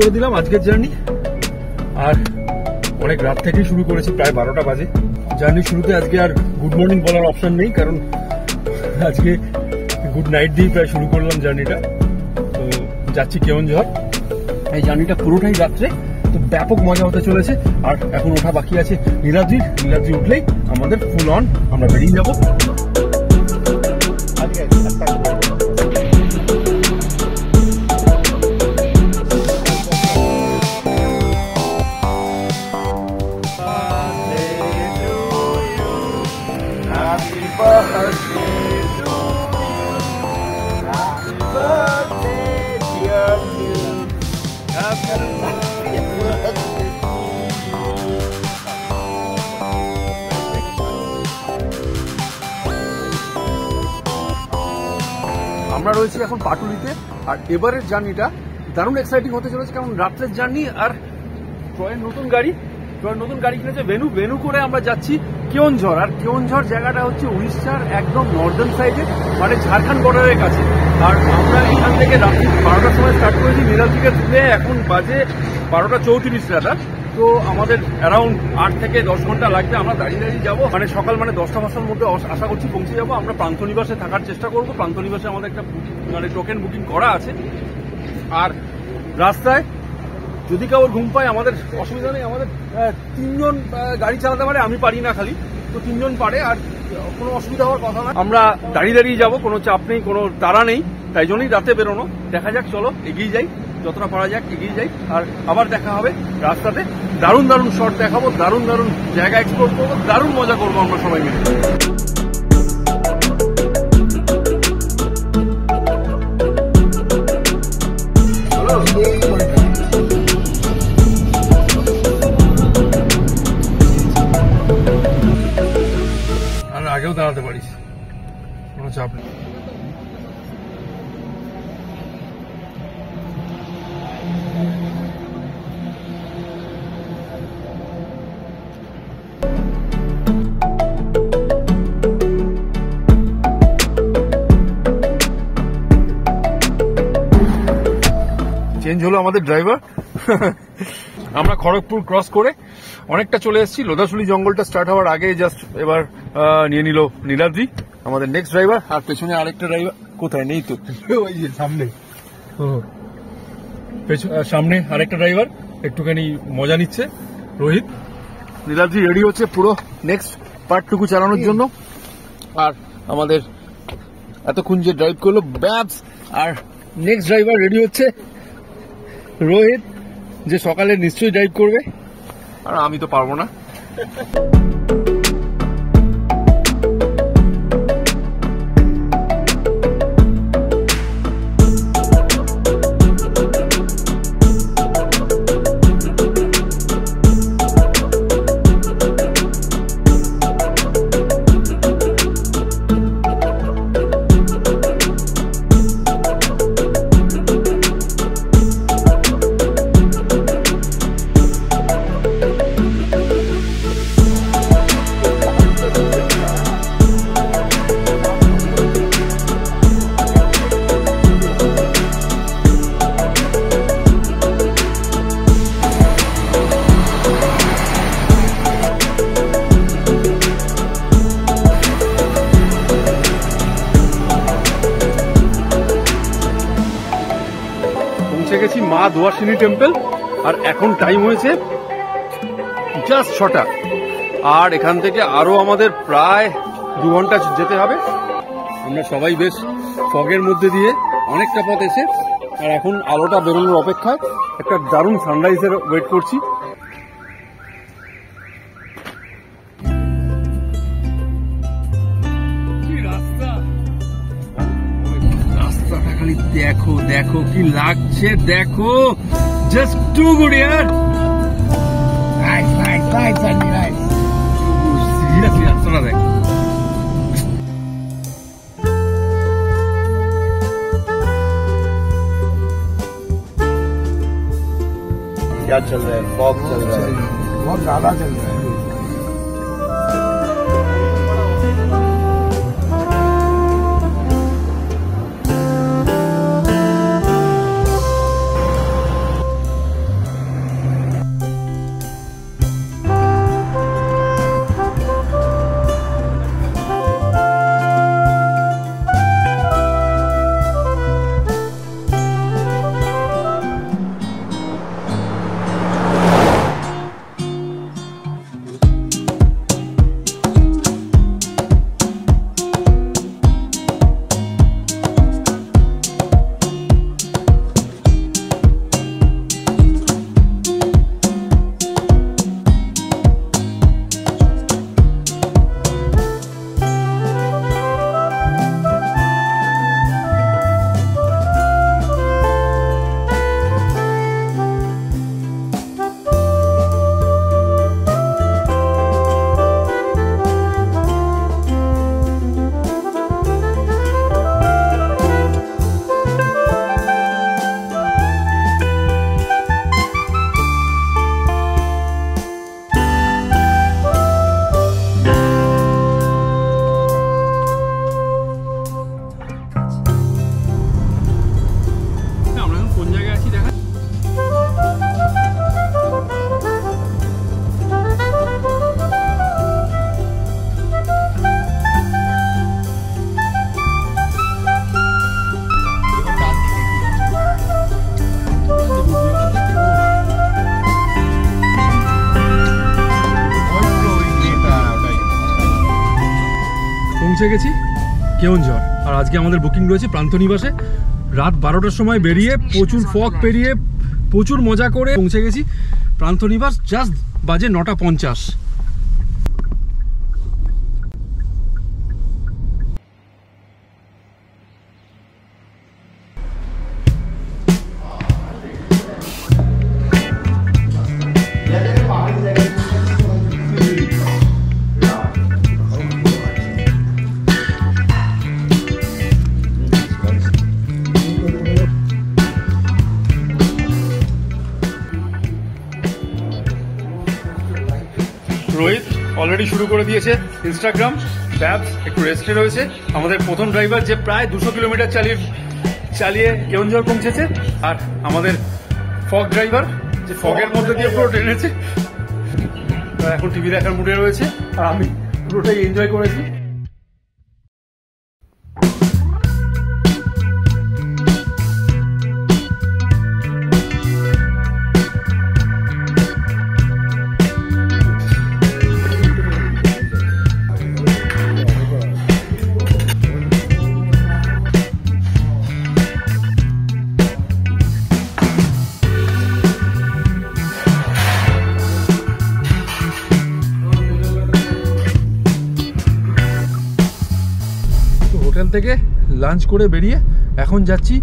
করে দিলাম আজকের জার্নি। আর অনেক রাত থেকেই শুরু করেছি, প্রায় 12টা বাজে। জার্নি শুরুতে আজকে আর গুড মর্নিং বলার অপশন নেই, কারণ আজকে গুড নাইট দিয়েই প্রায় শুরু করলাম জার্নিটা। তো যাচ্ছি কেওনঝড়। এই জার্নিটা পুরোটাই রাত্রে, তো ব্যাপক মজা হতে চলেছে। আর এখন ওঠা বাকি আছে নীলাদ্রি উঠলেই আমাদের ফুল অন আমরা বেরিয়ে যাবো। আমরা রয়েছি এখন পাটুলিতে। আর এবারের জার্নিটা দারুণ এক্সাইটিং হতে চলেছে, কারণ রাত্রের জার্নি। আর ট্রয়ের নতুন গাড়ি কিনেছে ভেনু করে আমরা যাচ্ছি কেওনঝড়। আর কেওনঝড় জায়গাটা হচ্ছে উড়িষ্যার একদম নর্দার্ন সাইডে, মানে ঝাড়খণ্ড বর্ডারের কাছে। আর আমরা এখান থেকে রাত্রি 12টার সময় স্টার্ট করেছি নীলাদ্রিকে তুলে। এখন বাজে 12:34 দাদা। তো আমাদের অ্যারাউন্ড 8 থেকে 10 ঘন্টা লাগবে। আমরা দাঁড়িয়ে যাবো, মানে সকাল 10টা 10টার মধ্যে আশা করছি পৌঁছে যাবো। আমরা প্রান্তনিবাসে থাকার চেষ্টা করবো। প্রান্তনিবাসে আমাদের একটা টোকেন বুকিং করা আছে। আর রাস্তায় যদি কারোর ঘুম পায় আমাদের অসুবিধা নেই। আমাদের 3জন গাড়ি চালাতে পারে, আমি পারি না খালি, তো 3জন পারে। আর কোনো অসুবিধা হওয়ার কথা না। আমরা দাঁড়িয়ে যাবো, কোনো চাপ নেই, কোনো তাড়া নেই। তাই জন্যই রাতে বেরোনো। দেখা যাক, চলো এগিয়ে যাই, যতটা পারা যাক এগিয়ে যাই। আর আবার দেখা হবে রাস্তাতে। দারুণ শট দেখাবো, দারুণ জায়গা এক্সপ্লোর করবো, দারুণ মজা করবো আমরা সবাই মিলে। আর আগেও দাঁড়াতে পারিস, কোনো চাপ নেই। চেঞ্জ হলো আমাদের ড্রাইভার। আমরা খড়গপুর ক্রস করে অনেকটা চলে এসেছি। লোধাশুলি জঙ্গলটা স্টার্ট হওয়ার আগে জাস্ট এবার নিয়ে নিল নীলাদ্রি আমাদের নেক্সট ড্রাইভার। আর পেছনে আরেকটা ড্রাইভার কোথায় নেই তো, ওই যে সামনে আরেকটা ড্রাইভার একটুখানি মজা নিচ্ছে, রোহিত। নীলাদ্রি রেডি হচ্ছে পুরো নেক্সট পার্টটুকু চালানোর জন্য। আর আমাদের এতক্ষণ যে ড্রাইভ করলো ব্যাবস, আর নেক্সট ড্রাইভার রেডি হচ্ছে রোহিত, যে সকালে নিশ্চয়ই ড্রাইভ করবে। আর আমি তো পারবো না। গেছি মা দুয়াশিনী টেম্পল। আর এখন টাইম হয়েছে জাস্ট 6টা। আর এখান থেকে আরো আমাদের প্রায় 2 ঘন্টা যেতে হবে। আমরা সবাই বেশ ফগের মধ্যে দিয়ে অনেকটা পথ এসে, আর এখন আলোটা বেরোনোর অপেক্ষায় একটা দারুণ সানরাইজের ওয়েট করছি। রাস্তাটা খালি দেখো কি লাগছে, দেখো জাস্ট টু গুড ইয়ার। সিরিয়াসলি রাস্তাটা দেখ। क्या चल रहा है? फॉग चल रहा है, बहुत ज्यादा चल रहा है। পৌঁছে গেছি কেওনঝড়, আর আজকে আমাদের বুকিং রয়েছে প্রান্তনিবাসে। রাত 12টার সময় বেরিয়ে প্রচুর ফগ পেরিয়ে প্রচুর মজা করে পৌঁছে গেছি প্রান্তনিবাস। জাস্ট বাজে 9:50। রোহিত অলরেডি শুরু করে দিয়েছে ইনস্টাগ্রাম, ব্যাবস একটু রেস্টে রয়েছে। আমাদের প্রথম ড্রাইভার যে প্রায় 200 কিলোমিটার চালিয়ে কেওনঝড় পৌঁছেছে, আর আমাদের ফগ ড্রাইভার যে ফগের মধ্যে দিয়ে পুরো টেনেছে, এখন টিভি দেখার মুডে রয়েছে, আর আমি পুরোটাই এনজয় করেছি। হোটেল থেকে লাঞ্চ করে বেরিয়ে এখন যাচ্ছি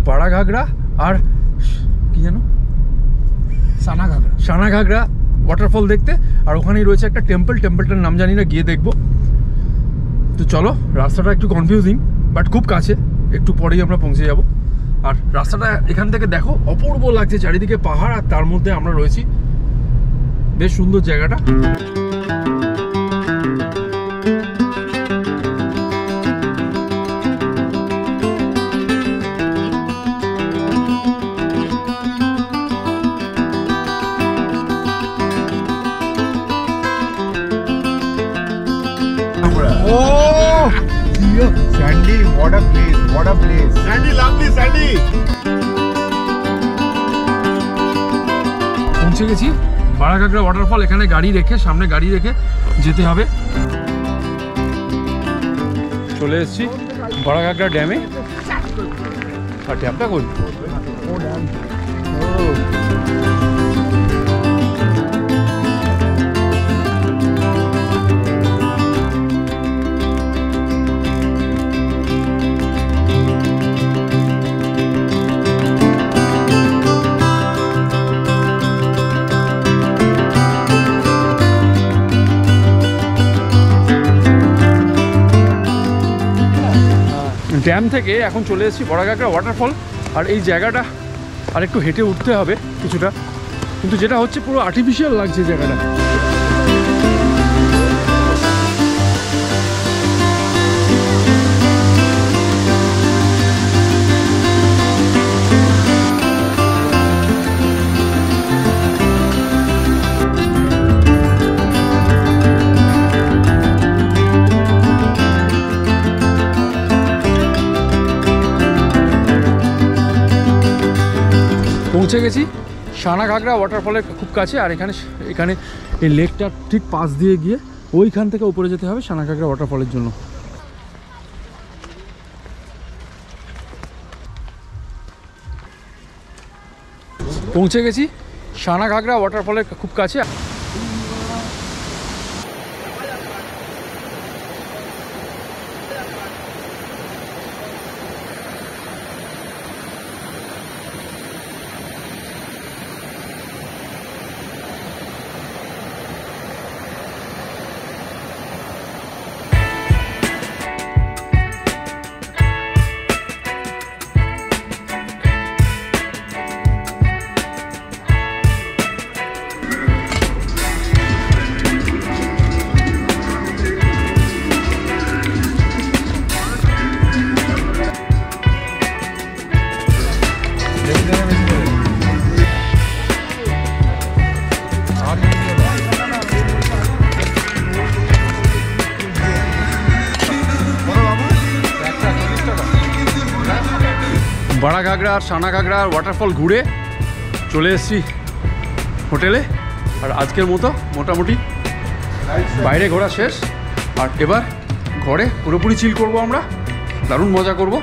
বাড়াঘাগরা আর কি জানো সানাঘাগরা ওয়াটারফল দেখতে। আর ওখানেই রয়েছে একটা টেম্পলটার নাম জানি না, গিয়ে দেখবো। তো চলো, রাস্তাটা একটু কনফিউজিং বাট খুব কাছে, একটু পরেই আমরা পৌঁছে যাব। আর রাস্তাটা এখান থেকে দেখো অপূর্ব লাগছে, চারিদিকে পাহাড় আর তার মধ্যে আমরা রয়েছি। বেশ সুন্দর জায়গাটা। Oh, Sandy, what a place! What a place! Sandy, lovely Sandy. পৌঁছে গেছি বাড়াঘাগরা ওয়াটারফল। এখানে গাড়ি রেখে, সামনে গাড়ি রেখে যেতে হবে। চলে এসেছি বাড়াঘাগরা ড্যামে। আর ড্যামটা কই? ড্যাম থেকে এখন চলে এসেছি বাড়াঘাগরা ওয়াটারফল। আর এই জায়গাটা আর একটু হেঁটে উঠতে হবে কিছুটা, কিন্তু যেটা হচ্ছে পুরো আর্টিফিশিয়াল লাগছে জায়গাটা। পৌঁছে গেছি সানাঘাগরা ওয়াটারফলের খুব কাছে। আর এখানে এই লেকটার ঠিক পাশ দিয়ে গিয়ে ওইখান থেকে উপরে যেতে হবে সানাঘাগরা ওয়াটারফলের জন্য। পৌঁছে গেছি সানাঘাগরা ওয়াটারফলের খুব কাছে। বাড়াঘাগরা আর সানাঘাগরা ওয়াটারফল ঘুরে চলে এসেছি হোটেলে। আর আজকের মতো মোটামুটি বাইরে ঘোরা শেষ, আর এবার ঘরে পুরোপুরি চিল করব, আমরা দারুণ মজা করব।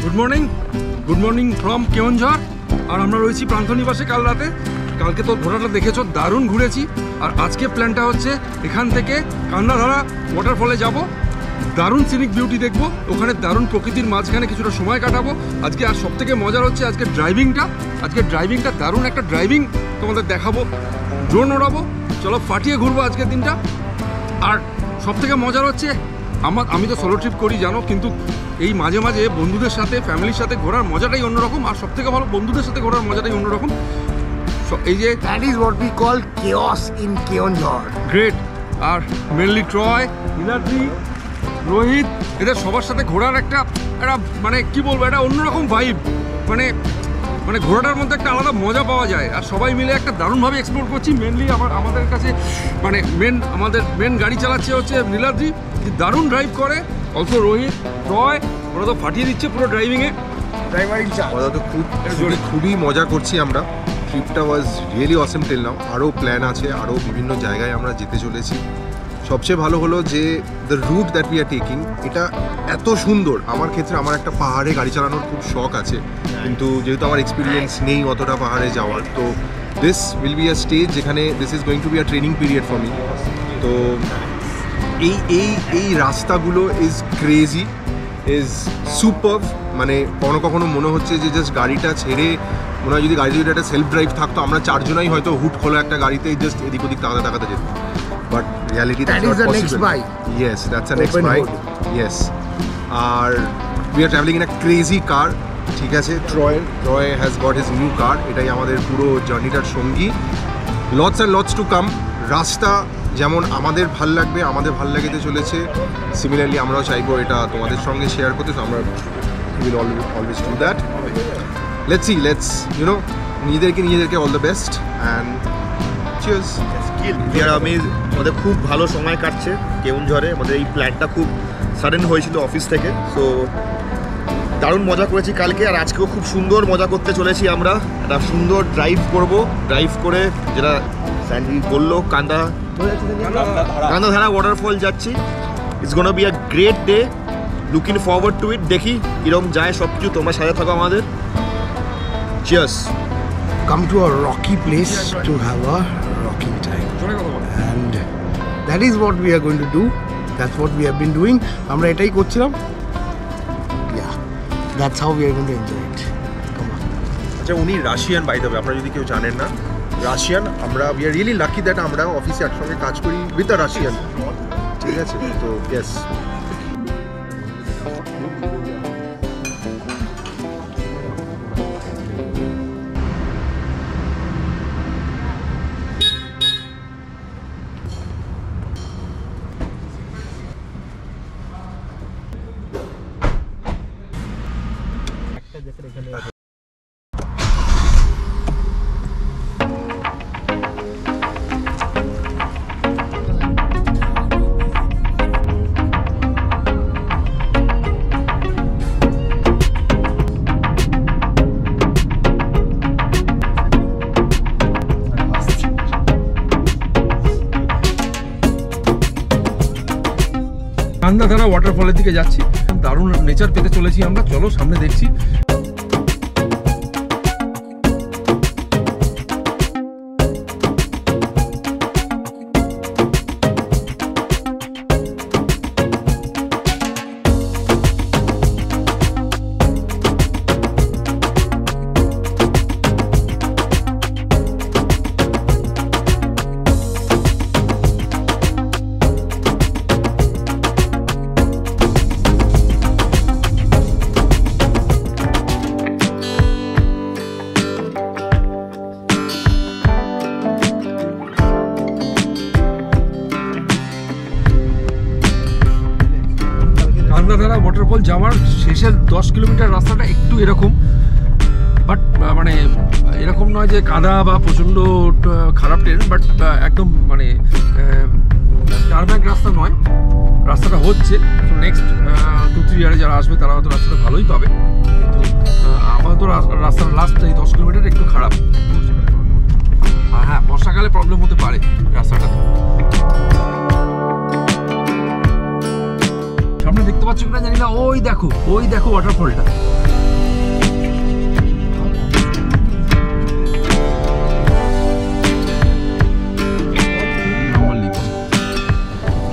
Good morning from Keonjhar. আর আমরা রয়েছি প্রান্তনিবাসে কাল রাতে। কালকে তো ঘোড়াটা দেখেছো, দারুণ ঘুরেছি। আর আজকে প্ল্যানটা হচ্ছে এখান থেকে কান্দাধারা ওয়াটারফলে যাব, দারুণ সিনিক বিউটি দেখবো, ওখানে দারুণ প্রকৃতির মাঝখানে কিছুটা সময় কাটাবো আজকে। আর সব থেকে মজার হচ্ছে আজকে ড্রাইভিংটা দারুণ একটা ড্রাইভিং তোমাদের দেখাবো, ড্রোন ওড়াবো, চলো ফাটিয়ে ঘুরবো আজকের দিনটা। আর সব থেকে মজার হচ্ছে আমি তো সোলো ট্রিপ করি জানো, কিন্তু এই মাঝে মাঝে বন্ধুদের সাথে ফ্যামিলির সাথে ঘোরার মজাটাই অন্যরকম। আর সব থেকে ভালো বন্ধুদের সাথে ঘোরার মজাটাই অন্যরকম। এই যে that is what we call chaos in Keonjhar. Great. আর মেনলি ট্রয়, নীলাদ্রি, রোহিত, এদের সবার সাথে ঘোরার একটা মানে কি বলবো, একটা অন্যরকম ভাইব, মানে ঘোরাটার মধ্যে একটা আলাদা মজা পাওয়া যায়। আর সবাই মিলে একটা দারুণভাবে এক্সপ্লোর করছি। মেনলি আমাদের কাছে মানে আমাদের মেন গাড়ি চালাচ্ছে হচ্ছে নীলাদ্রি, দারুণ ড্রাইভ করে। অল্প রোহিত, ট্রয়, ওরা তো ফাটিয়ে দিচ্ছে পুরো ড্রাইভিংয়ে। ড্রাইভারিং চার্জ ওরা তো খুবই মজা করছি আমরা। ট্রিপটা was really Assam till now. আরও প্ল্যান আছে, আরও বিভিন্ন জায়গায় আমরা যেতে চলেছি। সবচেয়ে ভালো হলো যে the route that we are taking, এটা এত সুন্দর। আমার ক্ষেত্রে আমার একটা পাহাড়ে গাড়ি চালানোর খুব শখ আছে, কিন্তু যেহেতু আমার এক্সপিরিয়েন্স নেই অতটা পাহাড়ে যাওয়ার, তো this will be a stage যেখানে this is going to be a training period for me. তো এই রাস্তাগুলো ইজ ক্রেজি, ইজ সুপারভ। মানে কখনো মনে হচ্ছে যে জাস্ট গাড়িটা ছেড়ে, মনে হয় যদি গাড়িতে একটা সেলফ ড্রাইভ থাকতো, আমরা চারজনাই হয়তো হুট খোলা একটা গাড়িতে জাস্ট এদিক ওদিক তাকাতে যেত। But reality that's not possible. Next bike. Yes, that's the next bike. Yes. We are traveling in a crazy car. ঠিক আছে, Troy has got his new car. এটাই আমাদের পুরো জার্নিটার সঙ্গী। Lots and lots to come. রাস্তা যেমন আমাদের ভাল লাগবে, আমাদের ভাল লাগতে চলেছে, সিমিলারলি আমরাও চাইবো এটা তোমাদের সঙ্গে শেয়ার করতে। তো আমরা will always do that. Let's see, নিজেদেরকে all the best and cheers. আমাদের খুব ভালো সময় কাটছে কেওনঝড়ে। আমাদের এই প্ল্যানটা খুব সাডেন হয়েছিল অফিস থেকে, সো দারুণ মজা করেছি কালকে। আর আজকেও খুব সুন্দর মজা করতে চলেছি আমরা। একটা সুন্দর ড্রাইভ করে যেটা স্যান্ডি বললো, কান্দাধারা ওয়াটারফল যাচ্ছি। It's gonna be a great day, looking forward to it. দেখি কিরকম যায় সব কিছু, তোমরা সাথে থাকো আমাদের। Cheers. Come to a rocky place to have a rocking time, and that is what we are going to do. That's what we have been doing. আমরা এটাই করছিলাম। Yeah, that's how we are going to enjoy it. Come on. আচ্ছা, উনি Russian by the way, আপনারা যদি কেউ জানেন না, রাশিয়ান। আমরা we are really lucky that আমরা অফিসে একসঙ্গে কাজ করি উইথ আ রাশিয়ান। ঠিক আছে, তো ইয়েস। কান্দাধারা ওয়াটারফলের দিকে যাচ্ছি, দারুণ নেচার পেতে চলেছি আমরা। চলো সামনে দেখছি। কান্দাধারা ওয়াটারফল যাওয়ার শেষের 10 কিলোমিটার রাস্তাটা একটু এরকম, বাট মানে এরকম নয় যে কাদা বা প্রচণ্ড খারাপ ট্রেন, বাট একদম মানে টারম্যাক রাস্তা নয়, রাস্তাটা হচ্ছে। তো নেক্সট 2-3 ইয়ারে যারা আসবে তারা হয়তো রাস্তাটা ভালোই পাবে, কিন্তু তো রাস্তার লাস্ট এই 10 কিলোমিটার একটু খারাপ। আর হ্যাঁ, বর্ষাকালে প্রবলেম হতে পারে রাস্তাটা। সামনে দেখতে পাচ্ছ কিনা জানি না, ওই দেখো ওয়াটারফলটা।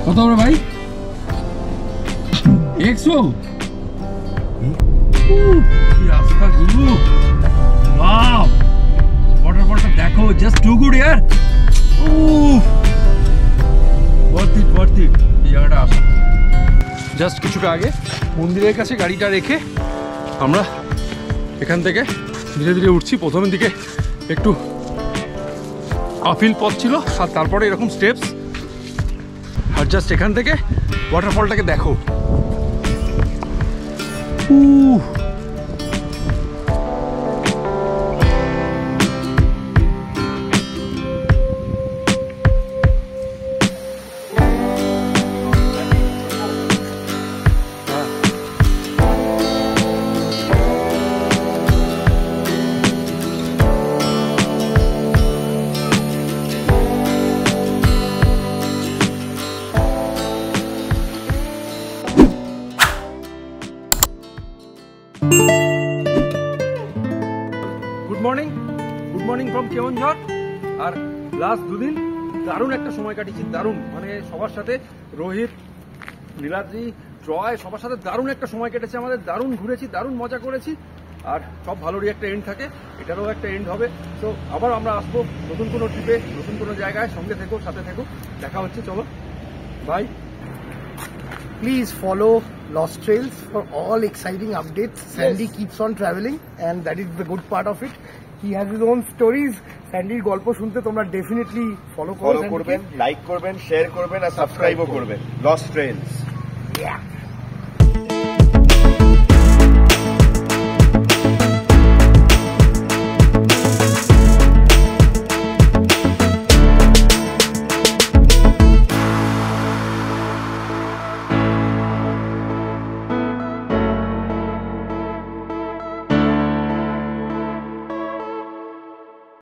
কত হবে ভাই? 100? রাস্তাগুলো ওয়াও, ওয়াটারফলটা দেখো, জাস্ট টু গুড ইয়ার। ওয়ার্থ ইট এই জায়গাটা আসা। জাস্ট কিছুটা আগে মন্দিরের কাছে গাড়িটা রেখে আমরা এখান থেকে ধীরে ধীরে উঠছি। প্রথমের দিকে একটু আপিল পথ ছিল, আর তারপরে এরকম স্টেপস। আর জাস্ট এখান থেকে ওয়াটারফলটাকে দেখো। Good morning from Keonjhar. আর লাস্ট দুদিন দারুণ একটা সময় কাটিয়েছি, দারুণ, মানে সবার সাথে, রোহিত, নীলাদ্রি, ট্রয়, সবার সাথে দারুণ একটা সময় কেটেছে আমাদের। দারুণ ঘুরেছি, দারুণ মজা করেছি, আর সব ভালোরই একটা এন্ড থাকে, এটারও একটা এন্ড হবে। তো আবার আমরা আসবো নতুন কোনো ট্রিপে, নতুন কোনো জায়গায়। সঙ্গে থেকো, সাথে থেকো, দেখা হচ্ছে, চলো by. Please follow Lost Trails for all exciting updates. Sandy keeps on traveling and that is the good part of it. He has his own stories. Sandyর গল্প শুনতে তোমরা ডেফিনেটলি ফলো করবেন, লাইক করবেন, শেয়ার করবেন আর সাবস্ক্রাইবও করবেন। Lost trails. Yeah.